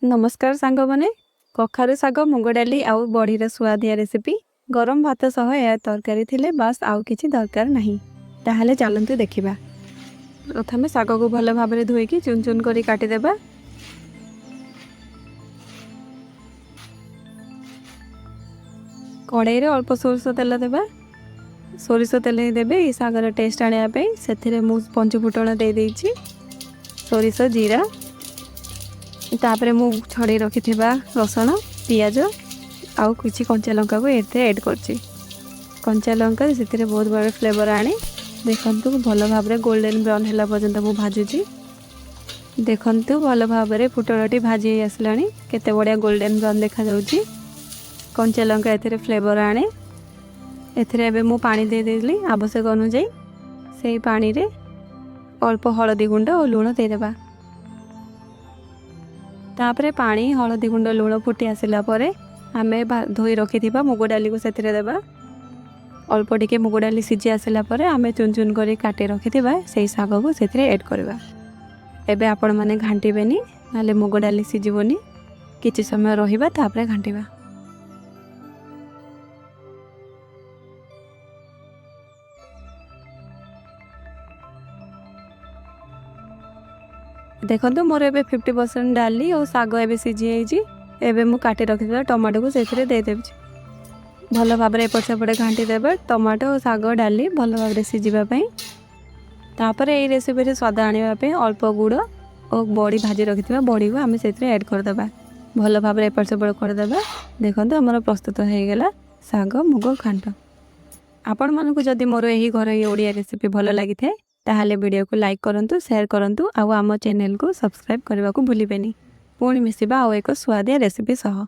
नमस्कार सांग मैंने कखारु साग मुग डाली आउ बड़ीर सुआदिया रेसिपी गरम भात सह या तरकारी थिले बास आउ किछि दरकार नहीं। ताहले चलंतु देखिबा। प्रथमे साग को भल भाबरे धोईकी चुन चुन करी काटी देबा। कड़ाई रे अल्प सोरिष तेल देबा। सोरिष तेल ही देबे ई सागर टेस्ट आनिया पे। सेथिरे मु पंचफुटण दे देइछि। सोरिष जीरा तापरे मु छड़ी रखी रसुण पियाज आउ किछि कंचा लंका को एते ऐड करछि। कंचा लंका से बहुत बड़ा फ्लेवर आने। देखंतु भल भाव रे गोल्डन ब्राउन हैला पर्यंत मु भाजुछि। देखंतु भल भाव रे फुटणटी भाजी आसलानी केते बढ़िया गोल्डन ब्राउन देखा जाउछि। कंचा लंका एते फ्लेवर आने। एथरे एबे मु पानी दे देली आवश्यक अनुसार। सेही पानी रे अल्प हळदी गुंड और लूण दे देबा। तापरे पानी हळदी गुंड लूण फुटी आसिला परे आमे धोई रखि मुग डाली को सेथिरे देबा। अल्प टिके मुग डाली सिझी आसिला परे आमे चुन चुन करी काटी रखिथिबा सेही साग को सेथिरे ऐड करबा। एबे आपण माने घांटीबेनी नाले मुग डाली सिझिबोनी। किछि समय रहिबा तापरे घांटीबा। देखो मोर एबे 50% डाली और साग एबे सिझी जाइए। एबे मु काटी रखिथिबा टमाटो को सेथिरे दे देबी। भल भाव रे एपट सेपटे घांटी देबे। टमाटो और साग डाली भल भाव रे सिझिबा पई। तापरे एई रेसिपी रे स्वाद आनिबा पे अल्प गुड़ और बड़ी भाजी रखिथिबा बड़ी को आमे सेथिरे ऐड कर देबा। भल भाव रे एपट सेपटे कर देबा। देखंतु हमर प्रस्तुत हो गेला साग मुग घांट। आपण मानकु जदि मोर एही घर ओडिया रेसिपी भल लागि थे ताहले वीडियो को लाइक करंतु, शेयर करंतु आउ आम चैनल को सब्सक्राइब करने को भूलिबेनी। पुणी मिसिबा आउ एक स्वादिया रेसिपी सह।